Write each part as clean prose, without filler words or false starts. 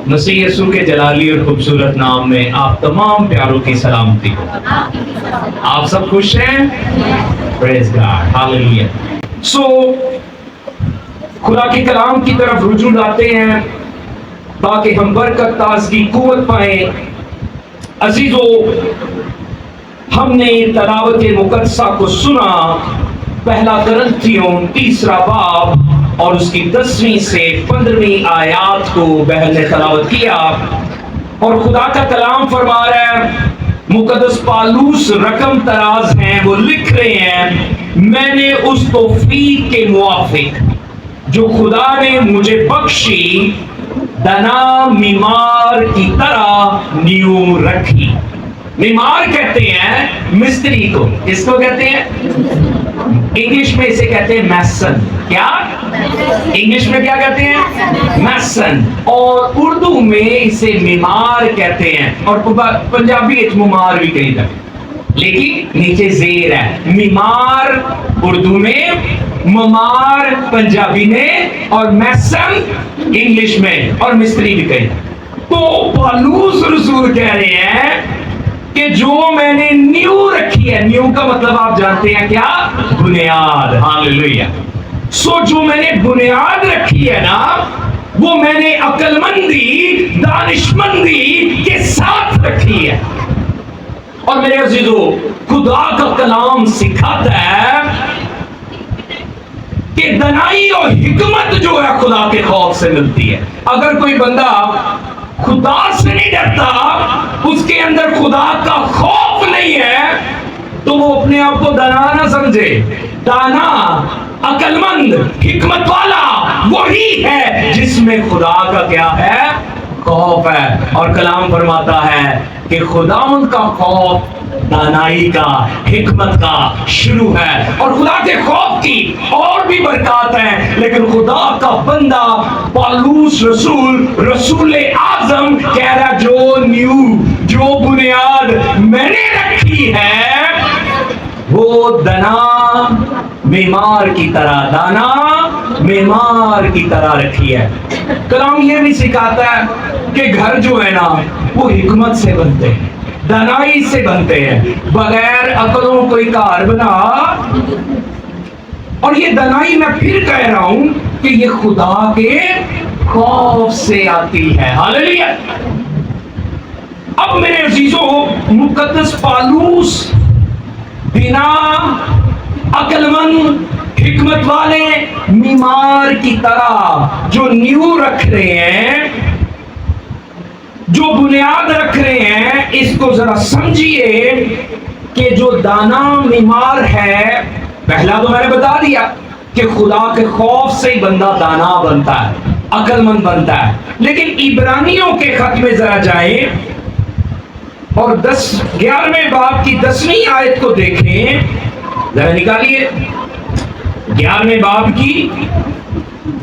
مسیح یسوع کے جلالی اور خوبصورت نام میں آپ تمام پیاروں کی سلامتی ہو۔ آپ سب خوش ہیں؟ پریز گاڈ، ہاللیلویا۔ خدا کے کلام کی طرف رجوع لاتے ہیں تاکہ ہم برکت، تازگی، قوت پائیں۔ عزیزو، ہم نے تلاوت مقدسہ کو سنا، پہلا کرنتھیوں 3 باب اور اس کی 10 سے 15 آیات کو بہن نے تلاوت کیا، اور خدا کا کلام فرما رہا ہے، مقدس پالوس رقم تراز ہیں، وہ لکھ رہے ہیں، میں نے اس توفیق کے موافق جو خدا نے مجھے بخشی دنا میمار کی طرح نیو رکھی۔ میمار کہتے ہیں مستری کو، کس کو کہتے ہیں؟ انگلش میں اسے کہتے ہیں میسن۔ کیا انگلش میں کیا کہتے ہیں؟ میسن، اور اردو میں اسے میمار کہتے ہیں، اور پنجابی ممار بھی کہی جاتے ہیں، لیکن نیچے زیر ہے، میمار اردو میں، ممار پنجابی میں، اور میسن انگلش میں، اور مستری بھی کہی۔ تو پالوس رسول کہہ رہے ہیں کہ جو میں نے نیو رکھی ہے، نیو کا مطلب آپ جانتے ہیں کیا؟ بنیاد۔ ہاللیلویا۔ جو میں نے بنیاد رکھی ہے نا، وہ میں نے عقل مندی، دانش مندی کے ساتھ رکھی ہے۔ اور میرے عزیزو، خدا کا کلام سکھاتا ہے کہ دنائی اور حکمت جو ہے خدا کے خوف سے ملتی ہے۔ اگر کوئی بندہ خدا سے نہیں ڈرتا، اس کے اندر خدا کا خوف نہیں ہے، تو وہ اپنے آپ کو دانا نہ سمجھے۔ دانا، عقل مند، حکمت والا وہی ہے جس میں خدا کا کیا ہے؟ خوف ہے۔ اور کلام فرماتا ہے کہ خداوند کا خوف دانائی کا، حکمت کا شروع ہے، اور خدا کے خوف کی اور بھی برکات ہیں، لیکن خدا کا بندہ پالوس رسول، رسول اعظم کہہ رہا جو بنیاد میں نے رکھی ہے وہ دنا میمار کی طرح، دانا میمار کی طرح رکھی ہے۔ کلام یہ بھی سکھاتا ہے کہ گھر جو ہے نا وہ حکمت سے بنتے ہیں، دانائی سے بنتے ہیں، بغیر عقلوں کوئی کار بنا۔ اور یہ دانائی میں پھر کہہ رہا ہوں کہ یہ خدا کے خوف سے آتی ہے۔ ہاللیلویا۔ اب میرے عزیزو، مقدس پالوس بنا عقل مند، حکمت والے میمار کی طرح جو نیو رکھ رہے ہیں، جو بنیاد رکھ رہے ہیں، اس کو ذرا سمجھیے کہ جو دانا میمار ہے، پہلا تو میں نے بتا دیا کہ خدا کے خوف سے ہی بندہ دانا بنتا ہے، عقل مند بنتا ہے۔ لیکن عبرانیوں کے خط میں ذرا جائیں اور 11ویں باب کی 10ویں آیت کو دیکھیں، ذرا نکالیے 11ویں باب کی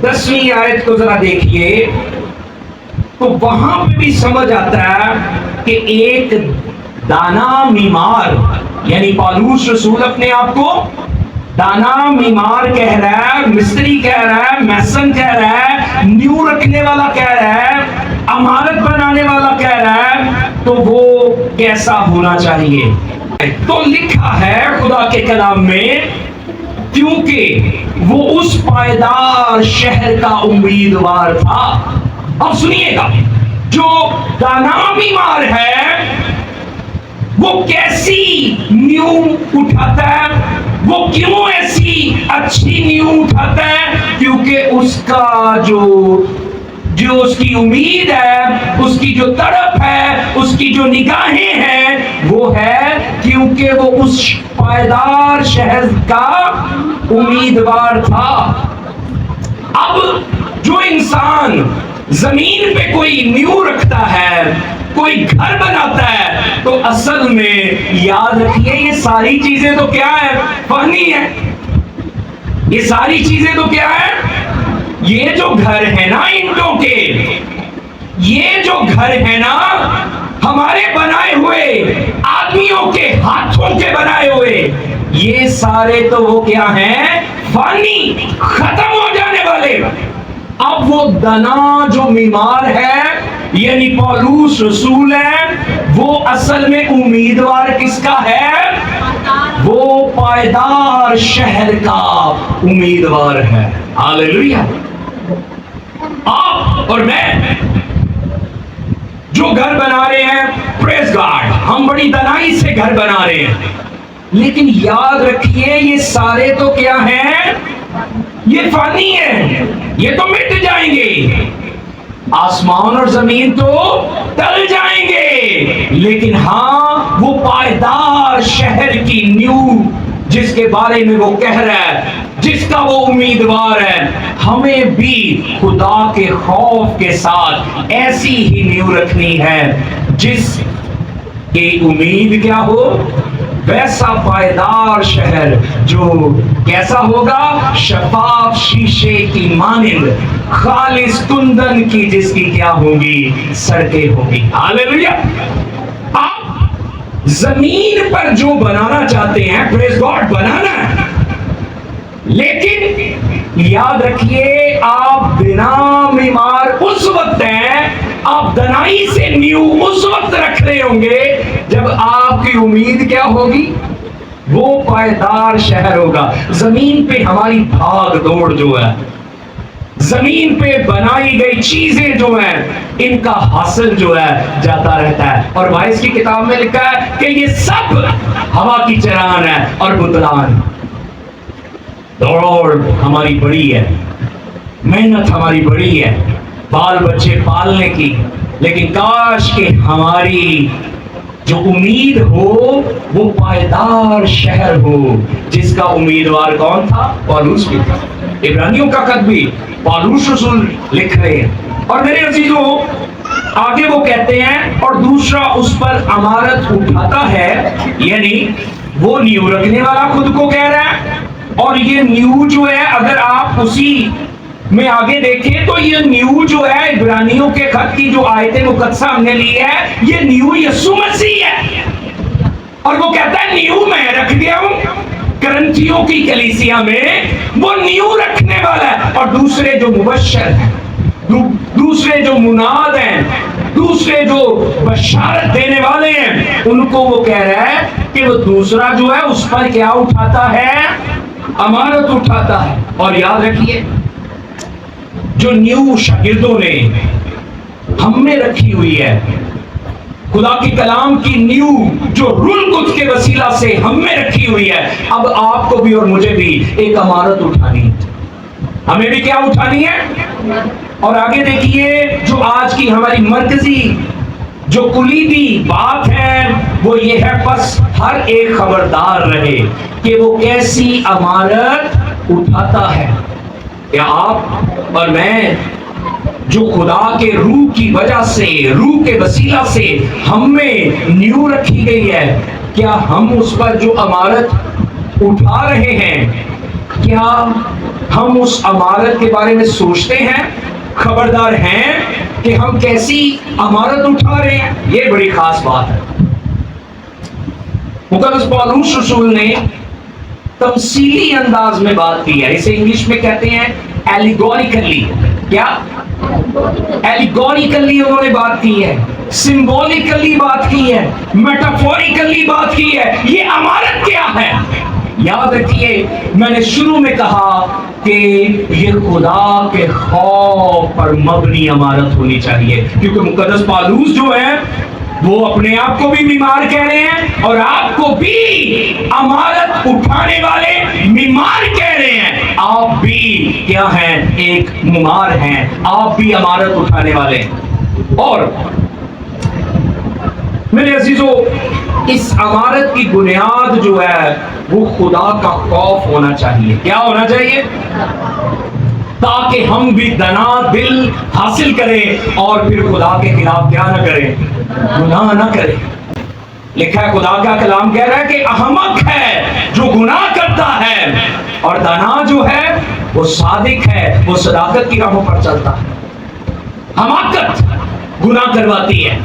10ویں آیت کو ذرا دیکھیے، تو وہاں پہ بھی سمجھ آتا ہے کہ ایک دانا میمار، یعنی پالوس رسول اپنے آپ کو دانا میمار کہہ رہا ہے، مستری کہہ رہا ہے، میسن کہہ رہا ہے، نیو رکھنے والا کہہ رہا ہے، عمارت بنانے والا کہہ رہا ہے، تو وہ کیسا ہونا چاہیے؟ تو لکھا ہے خدا کے کلام میں، کیونکہ وہ اس پائیدار شہر کا امیدوار تھا۔ اب سنیے گا، جو دانا بیمار ہے وہ کیسی نیو اٹھاتا ہے، وہ کیوں ایسی اچھی نیو اٹھاتا ہے؟ کیونکہ اس کا جو اس کی امید ہے، اس کی جو تڑپ ہے، اس کی جو نگاہیں ہیں، وہ ہے کیونکہ وہ اس پائیدار شہر کا امیدوار تھا۔ اب جو انسان زمین پہ کوئی نیو رکھتا ہے، کوئی گھر بناتا ہے، تو اصل میں یاد رکھیے یہ ساری چیزیں تو کیا ہے؟ فانی ہے۔ یہ ساری چیزیں تو کیا ہے؟ یہ جو گھر ہے نا اینٹوں کے، یہ جو گھر ہے نا ہمارے بنائے ہوئے، آدمیوں کے ہاتھوں کے بنائے ہوئے، یہ سارے تو وہ کیا ہیں؟ فانی، ختم ہو جانے والے۔ اب وہ دنا جو بیمار ہے یعنی پولوس رسول ہے، وہ اصل میں امیدوار کس کا ہے؟ وہ پائیدار شہر کا امیدوار ہے۔ ہاللیلویہ۔ آپ اور میں جو گھر بنا رہے ہیں، پریز گاڈ، ہم بڑی دنائی سے گھر بنا رہے ہیں، لیکن یاد رکھیے یہ سارے تو کیا ہیں؟ یہ فانی ہیں، یہ تو مٹ جائیں گے۔ آسمان اور زمین تو ٹل جائیں گے، لیکن ہاں وہ پائیدار شہر کی نیو جس کے بارے میں وہ کہہ رہا ہے، جس کا وہ امیدوار ہے، ہمیں بھی خدا کے خوف کے ساتھ ایسی ہی نیو رکھنی ہے جس کی امید کیا ہو؟ ویسا پائیدار شہر جو کیسا ہوگا؟ شفاف شیشے کی مانند، خالص کندن کی جس کی کیا ہوگی؟ سڑکیں ہوگی۔ ہاللیلویہ۔ آپ زمین پر جو بنانا چاہتے ہیں، پریز گاڈ، بنانا ہے، لیکن یاد رکھیے آپ بنا معمار اس وقت ہیں، آپ دنائی سے نیو اس وقت رکھ رہے ہوں گے جب آپ کی امید کیا ہوگی؟ وہ پائیدار شہر ہوگا۔ زمین پہ ہماری بھاگ دوڑ جو ہے، زمین پہ بنائی گئی چیزیں جو ہیں، ان کا حاصل جو ہے جاتا رہتا ہے، اور وائس کی کتاب میں لکھا ہے کہ یہ سب ہوا کی چران ہے اور بتلان۔ دوڑ ہماری بڑی ہے، محنت ہماری بڑی ہے بال بچے پالنے کی، لیکن کاش کہ ہماری جو امید ہو وہ پائیدار شہر ہو جس کا امیدوار کون تھا؟ پولوس بھی تھا۔ عبرانیوں کا خط بھی پولوس رسول لکھ رہے ہیں۔ اور میرے عزیزوں آگے وہ کہتے ہیں اور دوسرا اس پر امارت اٹھاتا ہے، یعنی وہ نیو رکھنے والا خود کو کہہ رہا ہے، اور یہ نیو جو ہے اگر آپ اسی میں آگے دیکھیں تو یہ نیو جو ہے عبرانیوں کے خط کی جو آیت مقدسہ ہم نے لی ہے، یہ نیو یسوع مسیح ہے، اور وہ کہتا ہے نیو میں رکھ دیا ہوں کرنتھیوں کی کلیسیا میں، وہ نیو رکھنے والا ہے۔ اور دوسرے جو مبشر ہیں، دوسرے جو مناد ہیں، دوسرے جو بشارت دینے والے ہیں، ان کو وہ کہہ رہا ہے کہ وہ دوسرا جو ہے اس پر کیا اٹھاتا ہے؟ امانت اٹھاتا ہے۔ اور یاد رکھیے جو نیو شاگردوں نے ہم میں رکھی ہوئی ہے، خدا کی کلام کی نیو جو روح القدس کے وسیلہ سے ہم میں رکھی ہوئی ہے، اب آپ کو بھی اور مجھے بھی ایک امانت اٹھانی ہے۔ ہمیں بھی کیا اٹھانی ہے؟ اور آگے دیکھیے جو آج کی ہماری مرکزی جو کلیدی بات ہے وہ یہ ہے، بس ہر ایک خبردار رہے کہ وہ کیسی امانت اٹھاتا ہے۔ کیا آپ اور میں جو خدا کے روح کی وجہ سے، روح کے وسیلہ سے ہم میں نیو رکھی گئی ہے، کیا ہم اس پر جو امانت اٹھا رہے ہیں، کیا ہم اس امانت کے بارے میں سوچتے ہیں، خبردار ہیں کہ ہم کیسی امانت اٹھا رہے ہیں؟ یہ بڑی خاص بات ہے۔ مقدس پولوس رسول نے تمثیلی انداز میں بات کی ہے، اسے انگلش میں کہتے ہیں ایلیگوریکلی۔ کیا؟ ایلیگوریکلی انہوں نے بات کی ہے، سمبولکلی بات کی ہے، میٹافوریکلی بات کی ہے۔ یہ امانت کیا ہے؟ یاد رکھیے میں نے شروع میں کہا کہ یہ خدا کے خوف پر مبنی امانت ہونی چاہیے، کیونکہ مقدس پولوس جو ہے وہ اپنے آپ کو بھی بیمار کہہ رہے ہیں اور آپ کو بھی امانت اٹھانے والے بیمار کہہ رہے ہیں۔ آپ بھی کیا ہیں؟ ایک بیمار ہیں، آپ بھی امانت اٹھانے والے ہیں۔ اور میرے عزیزو اس امانت کی بنیاد جو ہے وہ خدا کا خوف ہونا چاہیے۔ کیا ہونا چاہیے؟ تاکہ ہم بھی دنا دل حاصل کریں اور پھر خدا کے خلاف کیا نہ کریں؟ گناہ نہ کریں۔ لکھا ہے خدا کا کلام کہہ رہا ہے کہ احمق ہے جو گناہ کرتا ہے، اور دنا جو ہے وہ صادق ہے، وہ صداقت کی راہوں پر چلتا ہے۔ حماقت گناہ کرواتی ہے،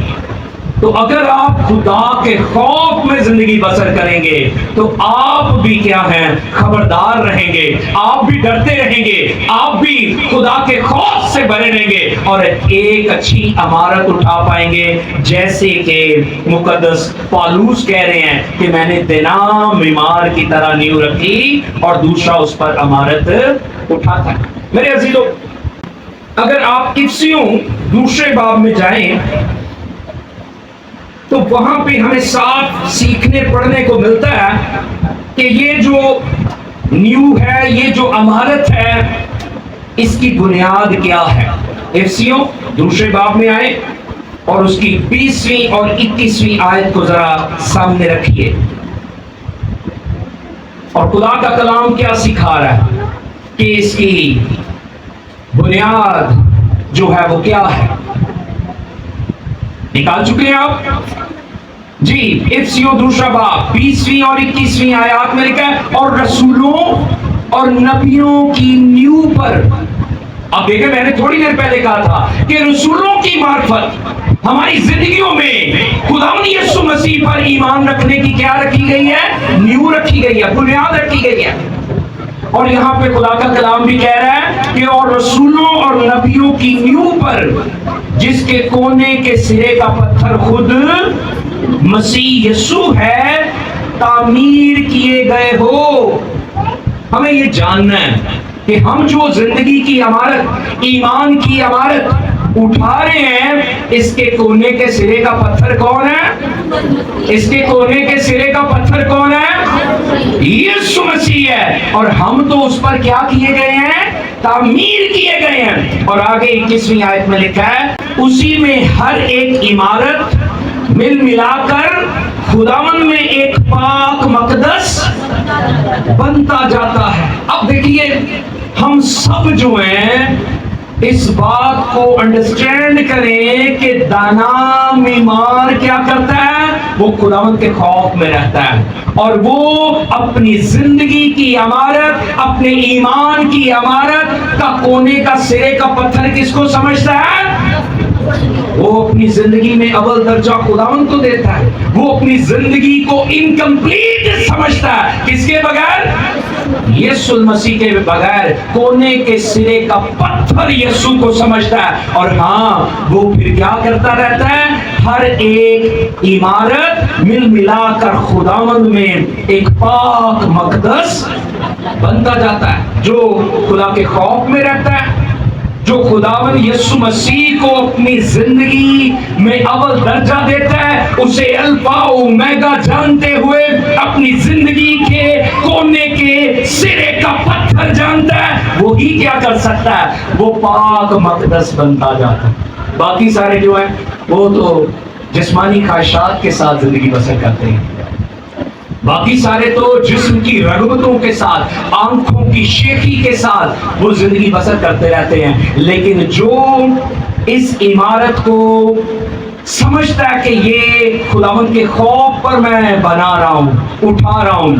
تو اگر آپ خدا کے خوف میں زندگی بسر کریں گے تو آپ بھی کیا ہیں؟ خبردار رہیں گے، آپ بھی ڈرتے رہیں گے، آپ بھی خدا کے خوف سے بھرے رہیں گے اور ایک اچھی عمارت اٹھا پائیں گے، جیسے کہ مقدس پالوس کہہ رہے ہیں کہ میں نے دینام عمار کی طرح نیو رکھی اور دوسرا اس پر عمارت اٹھاتا۔ میرے عزیزو، اگر آپ افسیوں دوسرے باب میں جائیں تو وہاں پہ ہمیں صاف سیکھنے پڑھنے کو ملتا ہے کہ یہ جو نیو ہے، یہ جو عمارت ہے، اس کی بنیاد کیا ہے۔ افسیوں دوسرے باب میں آئے اور اس کی 20ویں اور 21ویں آیت کو ذرا سامنے رکھیے، اور خدا کا کلام کیا سکھا رہا ہے کہ اس کی بنیاد جو ہے وہ کیا ہے۔ نکال چکے ہیں آپ؟ جی، افسیوں دوسرا باب 20ویں اور 21ویں آیات میں لکھا ہے، اور رسولوں اور نبیوں کی نیو پر۔ اب دیکھیں، میں نے تھوڑی دیر پہلے کہا تھا کہ رسولوں کی معرفت ہماری زندگیوں میں خداوند یسوع مسیح پر ایمان رکھنے کی کیا رکھی گئی ہے؟ نیو رکھی گئی ہے، بنیاد رکھی گئی ہے۔ اور یہاں پہ خدا کا کلام بھی کہہ رہا ہے کہ اور رسولوں اور نبیوں کی نیو پر، جس کے کونے کے سرے کا پتھر خود مسیح یسوع ہے، تعمیر کیے گئے ہو۔ ہمیں یہ جاننا ہے کہ ہم جو زندگی کی عمارت، ایمان کی عمارت اٹھا رہے ہیں، اس کے کونے کے سرے کا پتھر کون ہے؟ اس کے کونے کے سرے کا پتھر کون ہے؟ یسوع مسیح ہے، اور ہم تو اس پر کیا کیے گئے ہیں؟ تعمیر کیے گئے ہیں۔ اور آگے 21ویں آیت میں لکھا ہے، اسی میں ہر ایک عمارت مل ملا کر خداوند میں ایک پاک مقدس بنتا جاتا ہے۔ اب دیکھیے، ہم سب جو ہیں اس بات کو انڈرسٹینڈ کریں کہ دانا معمار کیا کرتا ہے؟ وہ خداوند کے خوف میں رہتا ہے، اور وہ اپنی زندگی کی عمارت، اپنے ایمان کی عمارت کا کونے کا سرے کا پتھر کس کو سمجھتا ہے؟ وہ اپنی زندگی میں اول درجہ خداوند کو دیتا ہے، وہ اپنی زندگی کو انکمپلیٹ سمجھتا ہے، کس کے بغیر؟ یسوع مسیح کے بغیر کونے کے سرے کا پتھر یسوع کو سمجھتا ہے۔ اور ہاں، وہ پھر کیا کرتا رہتا ہے؟ ہر ایک عمارت مل ملا کر خداوند میں ایک پاک مقدس بنتا جاتا ہے۔ جو خدا کے خوف میں رہتا ہے، جو خداوند یسوع مسیح کو اپنی زندگی میں اول درجہ دیتا ہے، اسے الفا اومیگا جانتے ہوئے اپنی زندگی کے کونے کے سرے کا پتھر جانتا ہے، وہی کیا کر سکتا ہے؟ وہ پاک مقدس بنتا جاتا ہے۔ باقی سارے جو ہیں وہ تو جسمانی خواہشات کے ساتھ زندگی بسر کرتے ہیں، باقی سارے تو جسم کی رغبتوں کے ساتھ، آنکھوں کی شیخی کے ساتھ وہ زندگی بسر کرتے رہتے ہیں۔ لیکن جو اس عمارت کو سمجھتا ہے کہ یہ خداوند کے خوف پر میں بنا رہا ہوں، اٹھا رہا ہوں،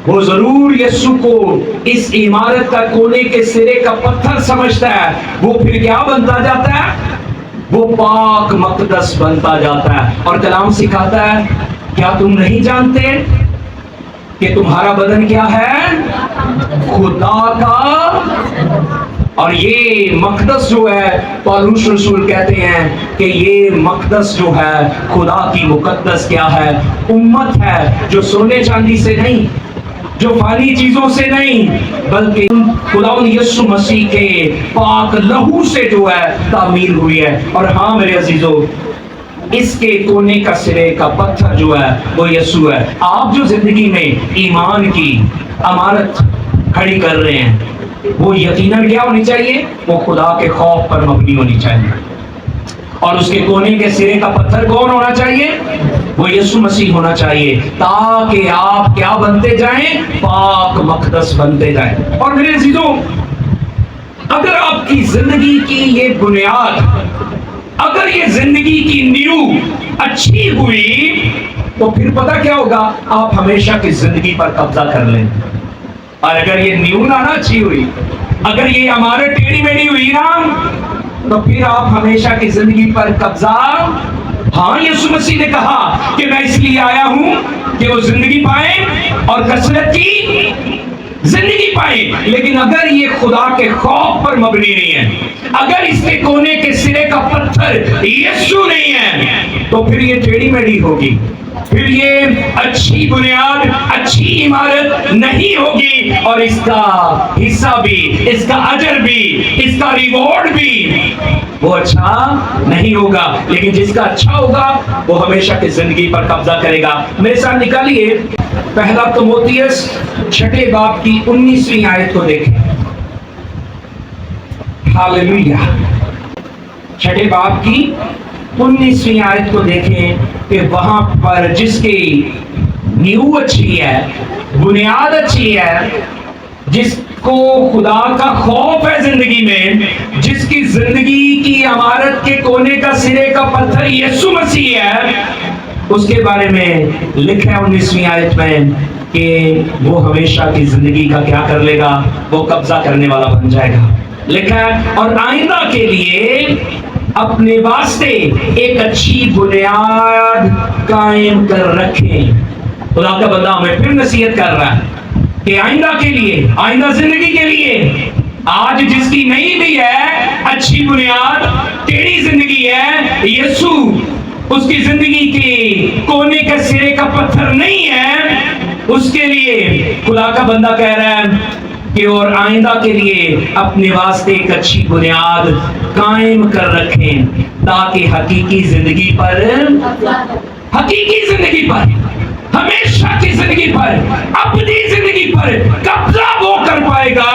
وہ ضرور یسوع کو اس عمارت کا کونے کے سرے کا پتھر سمجھتا ہے۔ وہ پھر کیا بنتا جاتا ہے؟ وہ پاک مقدس بنتا جاتا ہے۔ اور کلام سکھاتا ہے، کیا تم نہیں جانتے کہ تمہارا بدن کیا ہے؟ خدا کا۔ اور یہ مقدس جو ہے، پالوس رسول کہتے ہیں کہ یہ مقدس جو ہے خدا کی مقدس کیا ہے؟ امت ہے، جو سونے چاندی سے نہیں، جو فانی چیزوں سے نہیں، بلکہ خداوند یسوع مسیح کے پاک لہو سے جو ہے تعمیر ہوئی ہے۔ اور ہاں میرے عزیزو، اس کے کونے کا سرے کا پتھر جو ہے وہ یسوع ہے۔ آپ جو زندگی میں ایمان کی عمارت کھڑی کر رہے ہیں، وہ یقیناً کیا ہونی چاہیے؟ وہ خدا کے خوف پر مبنی ہونی چاہیے۔ اور اس کے کونے کے سرے کا پتھر کون ہونا چاہیے؟ وہ یسوع مسیح ہونا چاہیے، تاکہ آپ کیا بنتے جائیں؟ پاک مقدس بنتے جائیں۔ اور میرے عزیزوں، اگر آپ کی زندگی کی یہ بنیاد، اگر یہ زندگی کی نیو اچھی ہوئی تو پھر پتہ کیا ہوگا؟ آپ ہمیشہ کی زندگی پر قبضہ کر لیں۔ اور اگر یہ نیو نہ اچھی ہوئی، اگر یہ عمارت ٹیڑھی میڑھی ہوئی نا، تو پھر آپ ہمیشہ کی زندگی پر قبضہ ہاں یسوع مسیح نے کہا کہ میں اس لیے آیا ہوں کہ وہ زندگی پائیں اور کثرت کی زندگی پائیں، لیکن اگر یہ خدا کے خوف پر مبنی نہیں ہے، اگر اس کے کونے کے سرے کا پتھر یسوع نہیں ہے، تو پھر یہ ٹیڑھی میڑھی ہوگی، پھر یہ اچھی بنیاد، اچھی عمارت نہیں ہوگی، اور اس کا حصہ بھی، اس کا اجر بھی، اس کا ریوارڈ بھی وہ اچھا نہیں ہوگا۔ لیکن جس کا اچھا ہوگا وہ ہمیشہ کی زندگی پر قبضہ کرے گا۔ میرے ساتھ نکالیے پہلا تموتھیوس 6 باب کی 19ویں آیت کو دیکھیں۔ ہاللویہ۔ 6 باب کی 19ویں آیت کو دیکھیں کہ وہاں پر جس کی نیو اچھی ہے، بنیاد اچھی ہے، جس کو خدا کا خوف ہے زندگی میں، جس کی زندگی کی عمارت کے کونے کا سرے کا پتھر یسوع مسیح ہے، اس کے بارے میں لکھا ہے 19ویں آیت میں کہ وہ ہمیشہ کی زندگی کا کیا کر لے گا؟ وہ قبضہ کرنے والا بن جائے گا۔ لکھا ہے اور آئندہ کے لیے اپنے واسطے ایک اچھی بنیاد قائم کر رکھیں۔ خدا کا بندہ ہمیں پھر نصیحت کر رہا ہے کہ آئندہ کے لیے، آئندہ زندگی کے لیے، آج جس کی نہیں بھی ہے اچھی بنیاد، ٹیڑھی زندگی ہے، یسوع اس کی زندگی کے کونے کے سرے کا پتھر نہیں ہے، اس کے لیے خدا کا بندہ کہہ رہا ہے کہ اور آئندہ کے لیے اپنے واسطے ایک اچھی بنیاد قائم کر رکھیں، تاکہ حقیقی زندگی پر، ہمیشہ کی زندگی پر، اپنی زندگی پر قبضہ وہ کر پائے گا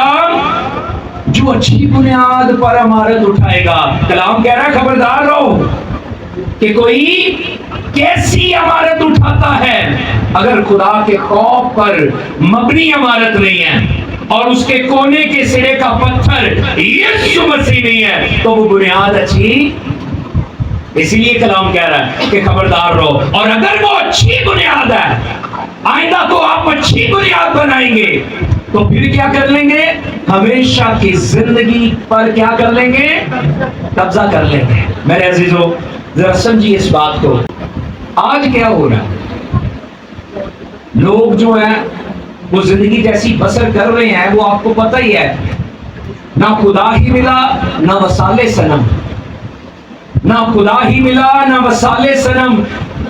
جو اچھی بنیاد پر عمارت اٹھائے گا۔ کلام کہہ رہا ہے خبردار رہو کہ کوئی کیسی عمارت اٹھاتا ہے، اگر خدا کے خوف پر مبنی عمارت نہیں ہے اور اس کے کونے کے سرے کا پتھر یسوع مسیح نہیں ہے، تو وہ بنیاد اچھی، اسی لیے کلام کہہ رہا ہے کہ خبردار رہو۔ اور اگر وہ اچھی بنیاد ہے، آئندہ کو آپ اچھی بنیاد بنائیں گے، تو پھر کیا کر لیں گے؟ ہمیشہ کی زندگی پر کیا کر لیں گے؟ قبضہ کر لیں گے۔ میرے عزیزو ذرا سمجھیے اس بات کو۔ آج کیا ہو رہا ہے؟ لوگ جو ہیں وہ زندگی جیسی بسر کر رہے ہیں، وہ آپ کو پتہ ہی ہے، نہ خدا ہی ملا نہ وسالے صنم، نہ خدا ہی ملا نہ وسالے صنم،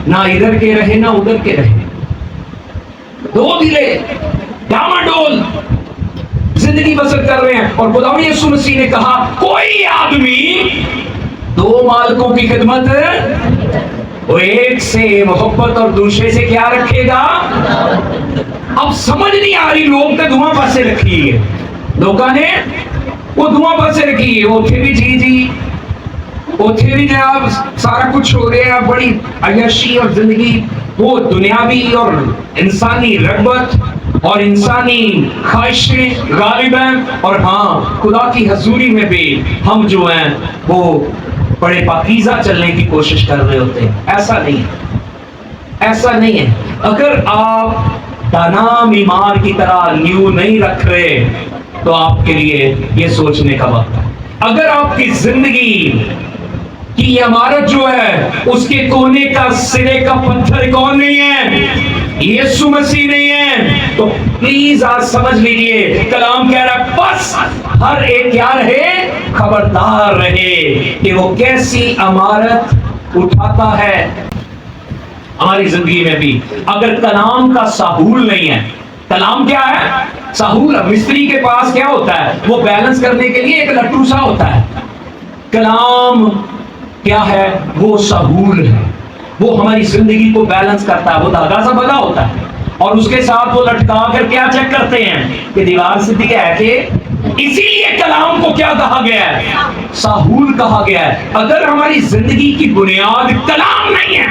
نہ ادھر کے رہے نہ ادھر کے رہے، دو دلے ڈاماڈول زندگی بسر کر رہے ہیں۔ اور خدا یسوع مسیح نے کہا کوئی آدمی 2 مالکوں کی خدمت، وہ ایک سے محبت اور دوسرے سے کیا رکھے گا؟ اب سمجھ نہیں آ رہی، لوگ نے دھواں پاسے رکھی ہے، لوگوں نے وہ دھواں پاسے رکھی ہے، اوتھے بھی جی اوتھے بھی جناب سارا کچھ ہو رہا ہے، بڑی عیاشی اور زندگی، وہ دنیاوی اور انسانی رغبت اور انسانی خواہشیں غالب ہیں، اور ہاں خدا کی حضوری میں بھی ہم جو ہیں وہ بڑے پاکیزہ چلنے کی کوشش کر رہے ہوتے ہیں۔ ایسا نہیں ہے، ایسا نہیں ہے۔ اگر آپ دانا معمار کی طرح نیو نہیں رکھ رہے تو آپ کے لیے یہ سوچنے کا وقت ہے۔ اگر آپ کی زندگی کی عمارت جو ہے اس کے کونے کا سرے کا پتھر کون نہیں ہے؟ یسوع مسیح نہیں ہے، تو پلیز آج سمجھ لیجئے کلام کہہ رہا ہے بس ہر ایک کیا رہے؟ خبردار رہے کہ وہ کیسی عمارت اٹھاتا ہے ہماری زندگی میں بھی۔ اگر کلام کا ساحول نہیں ہے، کلام کیا ہے؟ ساحول۔ مستری کے پاس کیا ہوتا ہے؟ وہ بیلنس کرنے کے لیے ایک لٹو سا ہوتا ہے۔ کلام کیا ہے؟ وہ ساحول ہے، وہ ہماری زندگی کو بیلنس کرتا ہے، وہ دھاگا سا بنا ہوتا ہے، اور اس کے ساتھ وہ لٹکا کر کیا چیک کرتے ہیں کہ دیوار سے ٹھیک ہے کہ، اسی لیے کلام کو کیا کہا گیا ہے؟ ساحول کہا گیا ہے۔ اگر ہماری زندگی کی بنیاد کلام نہیں ہے،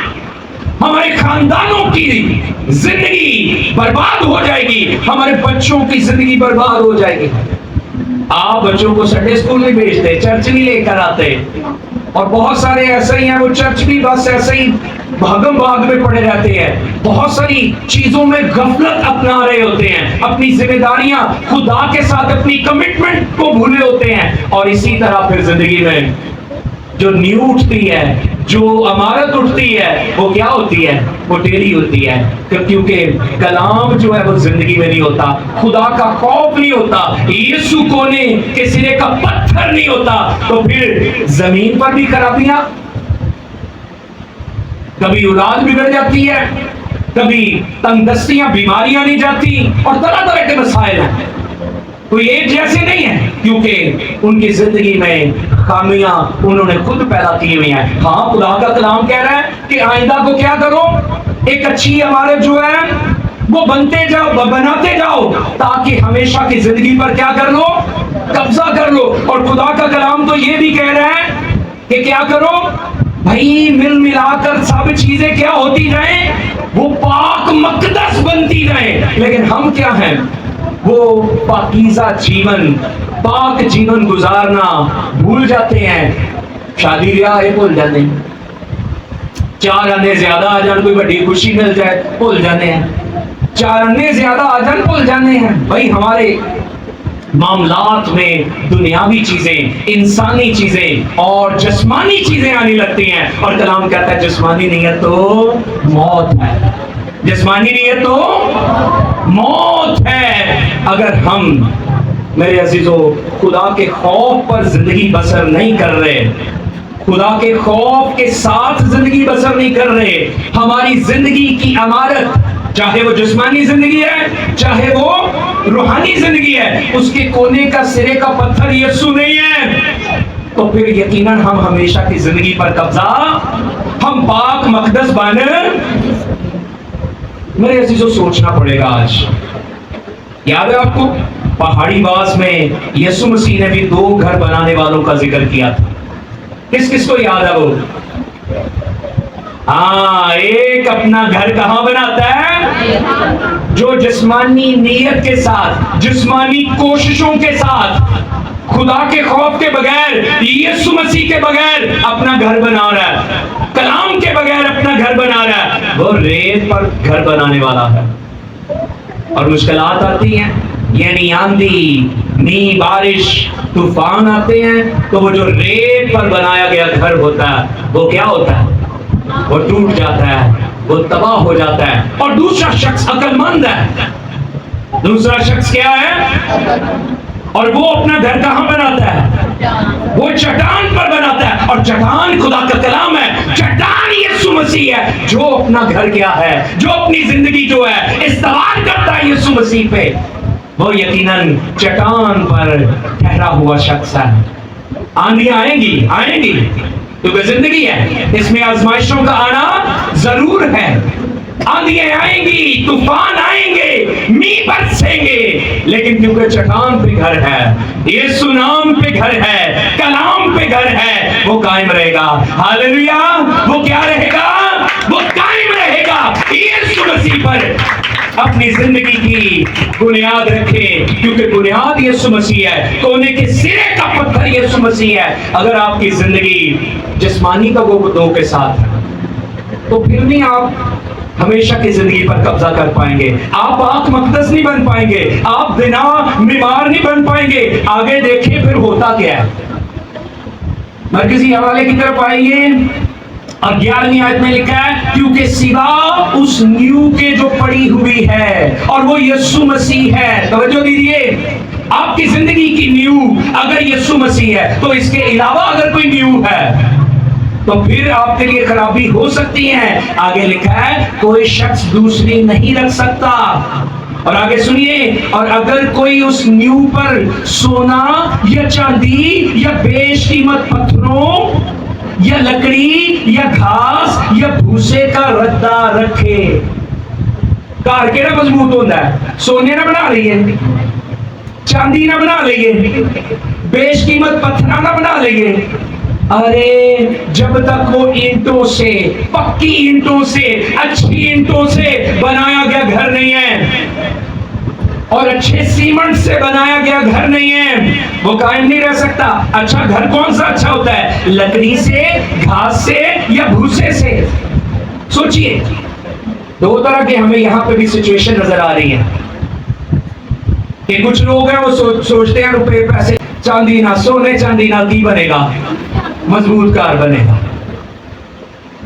ہمارے خاندانوں کی زندگی برباد ہو جائے گی، ہمارے بچوں کی زندگی برباد ہو جائے گی۔ آپ بچوں کو سنڈے اسکول نہیں بھیجتے، چرچ نہیں لے کر آتے، اور بہت سارے ایسے ہی ہیں وہ چرچ بھی بس ایسے ہی بھاگم بھاگ میں پڑے رہتے ہیں، بہت ساری چیزوں میں غفلت اپنا رہے ہوتے ہیں، اپنی ذمہ داریاں، خدا کے ساتھ اپنی کمٹمنٹ کو بھولے ہوتے ہیں، اور اسی طرح پھر زندگی میں جو نیو اٹھتی ہے، جو عمارت اٹھتی ہے وہ کیا ہوتی ہے؟ وہ ٹیڑھی ہوتی ہے، کیونکہ کلام جو ہے وہ زندگی میں نہیں ہوتا، خدا کا خوف نہیں ہوتا، یسوع کونے کے سرے کا پتھر نہیں ہوتا، تو پھر زمین پر بھی خرابیاں، کبھی اولاد بگڑ جاتی ہے، کبھی تنگ دستیاں، بیماریاں نہیں جاتی، اور طرح طرح کے مسائل ہیں، کوئی ایک جیسے نہیں ہے، کیونکہ ان کی زندگی میں خامیاں انہوں نے خود پیدا کی ہوئی ہیں۔ ہاں خدا کا کلام کہہ رہا ہے کہ آئندہ کو کیا کرو، ایک اچھی عمارت جو ہے وہ بناتے جاؤ تاکہ ہمیشہ کی زندگی پر کیا کر لو، قبضہ کر لو۔ اور خدا کا کلام تو یہ بھی کہہ رہا ہے کہ کیا کرو بھائی، مل ملا کر سب چیزیں کیا ہوتی جائیں، وہ پاک مقدس بنتی جائیں، لیکن ہم کیا ہیں، وہ پاکیزہ جیون، پاک جیون گزارنا بھول جاتے ہیں، شادی بیاہ یہ بھول جاتے ہیں، 4 آنے زیادہ آ جان، کوئی بڑی خوشی مل جائے بھول جانے ہیں، 4 آنے زیادہ آ جان بھول جانے ہیں۔ بھائی ہمارے معاملات میں دنیاوی چیزیں، انسانی چیزیں اور جسمانی چیزیں آنے لگتی ہیں، اور کلام کہتا ہے جسمانی نیت تو موت ہے، جسمانی نیت تو موت ہے۔ اگر ہم میرے عزیزو خدا کے خوف پر زندگی بسر نہیں کر رہے، خدا کے خوف کے ساتھ زندگی بسر نہیں کر رہے، ہماری زندگی کی عمارت، چاہے وہ جسمانی زندگی ہے چاہے وہ روحانی زندگی ہے، اس کے کونے کا سرے کا پتھر یسوع نہیں ہے، تو پھر یقیناً ہم ہمیشہ کی زندگی پر قبضہ، ہم پاک مقدس بن، میرے عزیزو سوچنا پڑے گا۔ آج یاد ہے آپ کو پہاڑی باز میں یسوع مسیح نے بھی 2 گھر بنانے والوں کا ذکر کیا تھا، کس کس کو یاد ہے وہ؟ ہاں، ایک اپنا گھر کہاں بناتا ہے؟ جو جسمانی نیت کے ساتھ، جسمانی کوششوں کے ساتھ، خدا کے خوف کے بغیر، یسوع مسیح کے بغیر اپنا گھر بنا رہا ہے، کلام کے بغیر اپنا گھر بنا رہا ہے، وہ ریت پر گھر بنانے والا ہے۔ اور مشکلات آتی ہیں، یعنی آندھی، می، بارش، طوفان آتے ہیں، تو وہ جو ریت پر بنایا گیا گھر ہوتا ہے وہ کیا ہوتا ہے؟ وہ ٹوٹ جاتا ہے، وہ تباہ ہو جاتا ہے۔ اور دوسرا شخص عقل مند ہے، دوسرا شخص کیا ہے؟ اور وہ اپنا گھر کہاں بناتا ہے؟ وہ چٹان پر بناتا ہے، اور چٹان خدا کا کلام ہے، چٹان یسوع مسیح ہے، جو اپنا گھر کیا ہے، جو اپنی زندگی جو ہے استوار کرتا ہے یسوع مسیح پہ، وہ یقیناً چٹان پر ٹھہرا ہوا شخص ہے۔ آندھیاں آئیں گی کیونکہ زندگی ہے، اس میں آزمائشوں کا آنا ضرور ہے، آندھیاں آئیں گی، طوفان آئیں گے، می برسیں گے، لیکن کیونکہ چٹان پہ گھر ہے، یسوع نام پہ گھر ہے، کلام پہ گھر ہے، وہ قائم رہے گا۔ ہاللویا! وہ کیا رہے گا؟ وہ قائم رہے گا۔ یسوع مسیح پر اپنی زندگی کی بنیاد رکھے، کیونکہ بنیاد یسوع مسیح ہے، کونے کے سرے کا پتھر یسوع مسیح ہے۔ اگر آپ کی زندگی جسمانی قوتوں کے ساتھ ہے تو پھر نہیں آپ ہمیشہ کی زندگی پر قبضہ کر پائیں گے، آپ پاک مقدس نہیں بن پائیں گے، آپ بنا بیمار نہیں بن پائیں گے۔ آگے دیکھیں پھر ہوتا کیا ہے، مرکزی حوالے کی طرف آئیے، اور 11ویں آیت میں لکھا ہے، کیونکہ سوا اس نیو کے جو پڑی ہوئی ہے، اور وہ یسوع مسیح ہے۔ توجہ دیجیے، آپ کی زندگی کی نیو اگر یسوع مسیح ہے تو اس کے علاوہ اگر کوئی نیو ہے تو پھر آپ کے لیے خرابی ہو سکتی ہے۔ آگے لکھا ہے، کوئی شخص دوسری نہیں رکھ سکتا۔ اور آگے سنیے، اور اگر کوئی اس نیو پر سونا یا چاندی یا بیش قیمت پتھروں یا لکڑی یا گھاس یا بھوسے کا ردہ رکھے، کار کیڑا مضبوط ہوتا ہے؟ سونے نہ بنا لئیے، چاندی نہ بنا لئیے، بیش قیمت پتھر نہ بنا لئیے۔ ارے جب تک وہ اینٹوں سے، پکی اینٹوں سے، اچھی اینٹوں سے بنایا گیا گھر نہیں ہے، اور اچھے سیمنٹ سے بنایا گیا گھر نہیں ہے، وہ قائم نہیں رہ سکتا۔ اچھا گھر کون سا اچھا ہوتا ہے؟ لکڑی سے، گھاس سے یا بھوسے سے؟ سوچئے، 2 طرح کے ہمیں یہاں پہ بھی سچویشن نظر آ رہی ہے کہ کچھ لوگ ہیں وہ سوچتے ہیں روپے پیسے چاندی نہ، سونے چاندی نہ، کی بنے گا؟ مضبوط کار بنے گا۔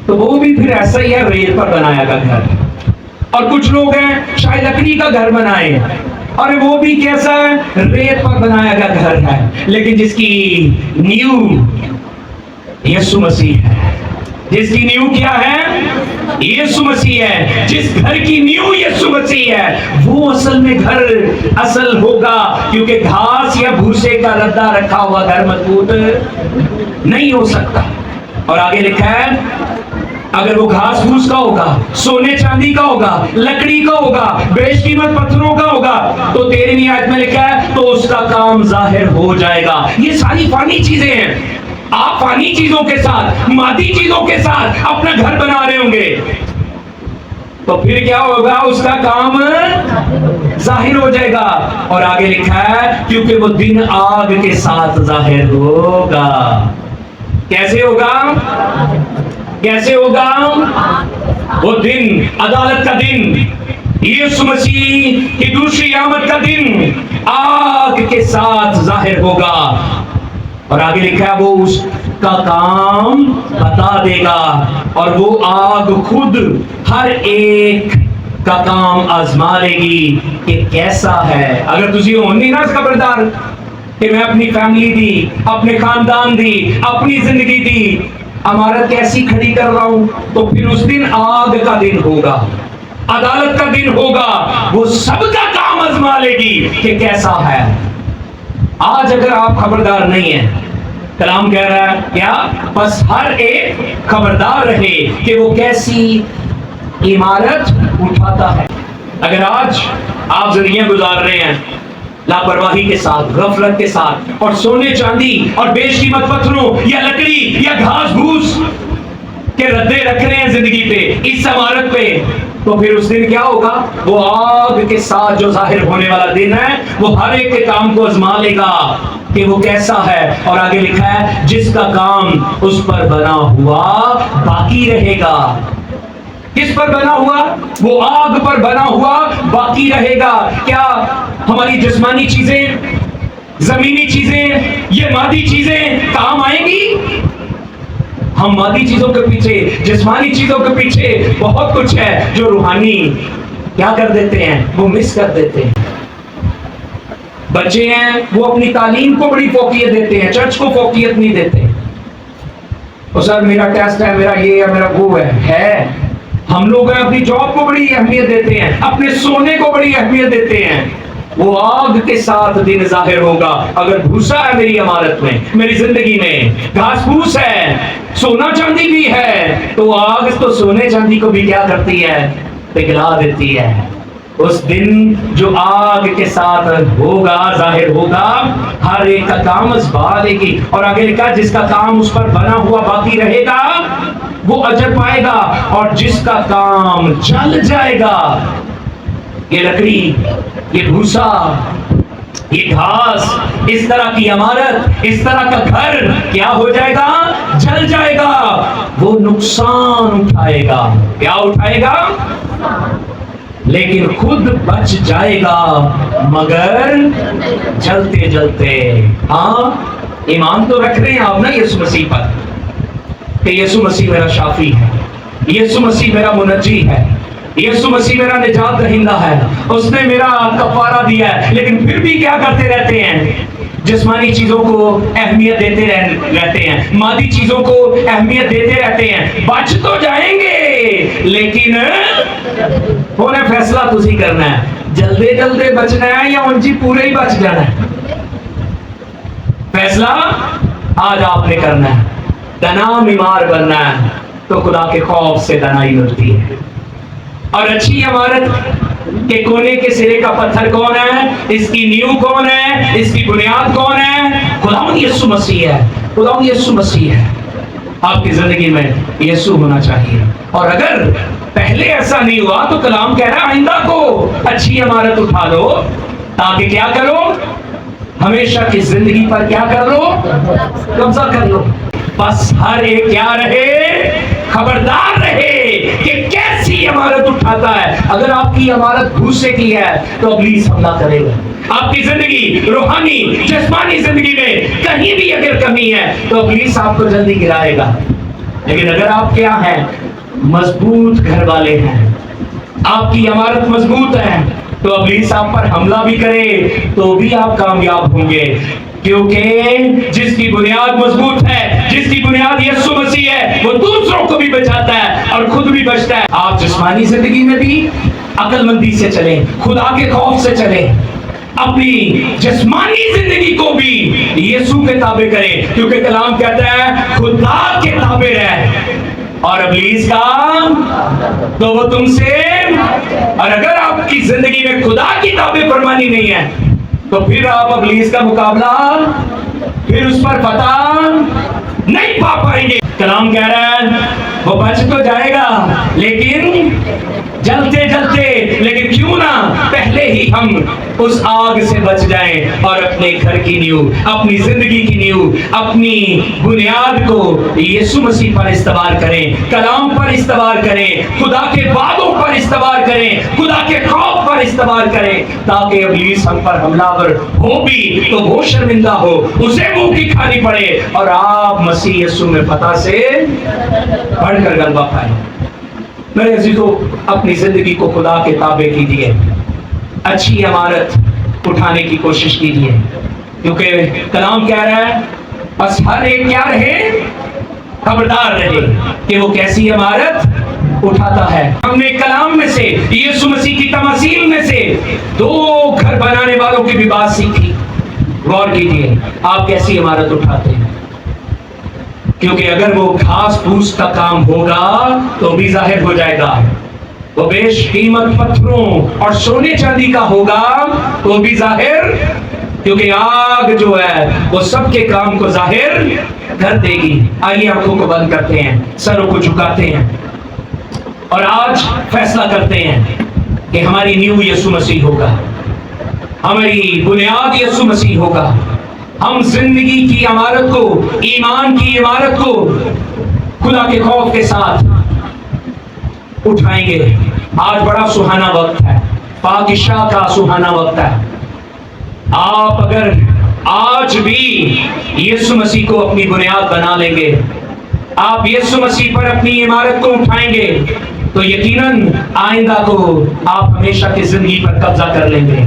تو وہ بھی پھر ایسا ہی ہے، ریت پر بنایا گیا گھر. اور کچھ لوگ ہیں شاید لکڑی کا گھر بنائے، اور وہ بھی کیسا ہے، ریت پر بنایا گیا گھر ہے، لیکن جس کی نیو یسوع مسیح ہے. جس کی نیو کیا ہے؟ یسوع مسیح ہے. جس گھر کی نیو یسوع مسیح ہے وہ اصل میں گھر اصل ہوگا، کیونکہ گھاس یا بھوسے کا ردا رکھا ہوا گھر مضبوط نہیں ہو سکتا. اور آگے لکھا ہے اگر وہ گھاس پھوس کا ہوگا، سونے چاندی کا ہوگا، لکڑی کا ہوگا، بیش قیمت پتھروں کا ہوگا، تو 13ویں آیت میں لکھا ہے تو اس کا کام ظاہر ہو جائے گا. یہ ساری فانی چیزیں ہیں. آپ فانی چیزوں کے ساتھ، مادی چیزوں کے ساتھ اپنا گھر بنا رہے ہوں گے تو پھر کیا ہوگا؟ اس کا کام ظاہر ہو جائے گا. اور آگے لکھا ہے کیونکہ وہ دن آگ کے ساتھ ظاہر ہوگا. کیسے ہوگا؟ کیسے ہوگا؟ وہ دن، عدالت کا دن، یسوع مسیح کی دوسری آمد کا دن آگ کے ساتھ ظاہر ہوگا. اور آگے لکھا ہے وہ اس کا کام بتا دے گا، اور وہ آگ خود ہر ایک کا کام آزما لے گی کہ کیسا ہے. اگر تسی ہونی نا اس خبردار کہ میں اپنی فیملی دی، اپنے خاندان دی، اپنی زندگی دی عمارت کیسی کھڑی کر رہا ہوں، تو پھر اس دن آگ کا دن ہوگا، عدالت کا دن ہوگا. وہ سب کا کام آزما لے گی کہ کیسا ہے. آج اگر آپ خبردار نہیں ہیں، کلام کہہ رہا ہے کیا؟ بس ہر ایک خبردار رہے کہ وہ کیسی عمارت اٹھاتا ہے. اگر آج آپ زندگیاں گزار رہے ہیں لاپرواہی کے ساتھ، غفلت کے ساتھ، اور سونے چاندی اور بیش قیمت پتھروں یا لکڑی یا گھاس بھوس کے ردے رکھ رہے ہیں زندگی پہ، اس عمارت پہ، تو پھر اس دن کیا ہوگا؟ وہ آگ کے ساتھ جو ظاہر ہونے والا دن ہے وہ ہر ایک کے کام کو آزما لے گا کہ وہ کیسا ہے. اور آگے لکھا ہے جس کا کام اس پر بنا ہوا باقی رہے گا. کس پر بنا ہوا؟ وہ آگ پر بنا ہوا باقی رہے گا. کیا ہماری جسمانی چیزیں، زمینی چیزیں، یہ مادی چیزیں کام آئیں گی؟ ہم مادی چیزوں کے پیچھے، جسمانی چیزوں کے پیچھے بہت کچھ ہے جو روحانی کیا کر دیتے ہیں؟ وہ مس کر دیتے ہیں. بچے ہیں وہ اپنی تعلیم کو بڑی فوقیت دیتے ہیں، چرچ کو فوقیت نہیں دیتے. اور سر میرا ٹیسٹ ہے، میرا یہ ہے، میرا وہ ہے. ہم لوگ اپنی جاب کو بڑی اہمیت دیتے ہیں، اپنے سونے کو بڑی اہمیت دیتے ہیں. وہ آگ کے ساتھ دن ظاہر ہوگا. اگر بھوسا ہے میری عمارت میں، میری زندگی میں گھاس پھوس ہے، سونا چاندی بھی ہے، تو آگ تو سونے چاندی کو بھی کیا کرتی ہے؟ پگھلا دیتی ہے. اس دن جو آگ کے ساتھ ہوگا، ظاہر ہوگا، ہر ایک کا کام آزما لے گی. اور آگے لکھا جس کا کام اس پر بنا ہوا باقی رہے گا وہ اجر پائے گا، اور جس کا کام جل جائے گا، یہ لکڑی، یہ بھوسا، یہ گھاس، اس طرح کی عمارت، اس طرح کا گھر کیا ہو جائے گا؟ جل جائے گا. وہ نقصان اٹھائے گا. کیا اٹھائے گا؟ لیکن خود بچ جائے گا مگر جلتے جلتے. ہاں ایمان تو رکھ رہے ہیں آپ نا یسوع مسیح پر کہ یسوع مسیح میرا شافی ہے، یسوع مسیح میرا منجی ہے، یسوع مسیح میرا نجات دہندہ ہے، اس نے میرا کفارہ دیا ہے. لیکن پھر بھی کیا کرتے رہتے ہیں؟ جسمانی چیزوں کو اہمیت دیتے رہتے ہیں، مادی چیزوں کو اہمیت دیتے رہتے ہیں. بچ تو جائیں گے لیکن انہیں فیصلہ تسی کرنا ہے، جلدے جلدے بچنا ہے یا انجی پورے ہی بچ جانا ہے. فیصلہ آج آپ نے کرنا ہے. دنا بیمار بننا ہے تو خدا کے خوف سے دنائی ملتی ہے. اور اچھی عمارت کے کونے کے سرے کا پتھر کون ہے؟ اس کی نیو کون ہے؟ اس کی بنیاد کون ہے؟ خداوند یسوع مسیح ہے. خداوند یسوع مسیح ہے. آپ کی زندگی میں یسوع ہونا چاہیے. اور اگر پہلے ایسا نہیں ہوا تو کلام کہہ رہا ہے آئندہ کو اچھی عمارت اٹھا لو تاکہ کیا کرو؟ ہمیشہ کی زندگی پر کیا کر لو؟ قبضہ کر لو. بس ہر ایک کیا رہے؟ خبردار رہے کہ کیسی عمارت اٹھاتا ہے. اگر آپ کی عمارت بھوسے کی ہے تو ابلیس حملہ کرے گا. آپ کی زندگی روحانی جسمانی زندگی میں کہیں بھی اگر کمی ہے تو ابلیس آپ کو جلدی گرائے گا. لیکن اگر آپ کیا ہیں؟ مضبوط گھر والے ہیں، آپ کی عمارت مضبوط ہے، تو ابلیس آپ پر حملہ بھی کرے تو بھی آپ کامیاب ہوں گے، کیونکہ جس کی بنیاد مضبوط ہے، جس کی بنیاد یسوع مسیح ہے، وہ دوسروں کو بھی بچاتا ہے اور خود بھی بچتا ہے۔ آپ جسمانی زندگی میں بھی عقل مندی سے چلیں، خدا کے خوف سے چلیں، اپنی جسمانی زندگی کو بھی یسوع کے تابع کریں، کیونکہ کلام کہتا ہے خدا کے تابع رہ، اور ابلیس کا تو وہ تم سے۔ اور اگر آپ کی زندگی میں خدا کی تابع فرمانی نہیں ہے تو پھر آپ ابلیس کا مقابلہ، پھر اس پر فتح نہیں پا پائیں گے۔ کلام کہہ رہا ہے وہ بچ تو جائے گا لیکن جلتے جلتے، لیکن کیوں نہ پہلے ہی ہم اس آگ سے بچ جائیں اور اپنے گھر کی نیو، اپنی زندگی کی نیو، اپنی بنیاد کو یسوع مسیح پر استوار کریں، کلام پر استوار کریں، خدا کے وعدوں پر استوار کریں، خدا کے خوف پر استوار کریں، تاکہ ابلیس ہم پر حملہ ور ہو بھی تو وہ شرمندہ ہو، اسے منہ کی کھانی پڑے اور آپ مسیح یسوع میں فتح سے بڑھ کر غلبہ پائیں۔ میرے عزیزو، اپنی زندگی کو خدا کے تابع کیجیے، اچھی عمارت اٹھانے کی کوشش کیجیے، کیونکہ کلام کہہ رہا ہے بس ہر ایک کیا رہے؟ خبردار رہے کہ وہ کیسی عمارت اٹھاتا ہے۔ ہم نے کلام میں سے، یسوع مسیح کی تماثیل میں سے 2 گھر بنانے والوں کی بھی بات سیکھی۔ غور کیجیے آپ کیسی عمارت اٹھاتے ہیں، کیونکہ اگر وہ گھاس پھوس کا کام ہوگا تو بھی ظاہر ہو جائے گا، وہ بیش قیمت پتھروں اور سونے چاندی کا ہوگا تو بھی ظاہر، کیونکہ آگ جو ہے وہ سب کے کام کو ظاہر کر دے گی۔ آئیے آنکھوں کو بند کرتے ہیں، سروں کو جھکاتے ہیں اور آج فیصلہ کرتے ہیں کہ ہماری نیو یسوع مسیح ہوگا، ہماری بنیاد یسوع مسیح ہوگا۔ ہم زندگی کی عمارت کو، ایمان کی عمارت کو خدا کے خوف کے ساتھ اٹھائیں گے۔ آج بڑا سہانا وقت ہے، پادشاہ کا سہانا وقت ہے۔ آپ اگر آج بھی یسوع مسیح کو اپنی بنیاد بنا لیں گے، آپ یسوع مسیح پر اپنی عمارت کو اٹھائیں گے، تو یقیناً آئندہ کو آپ ہمیشہ کی زندگی پر قبضہ کر لیں گے۔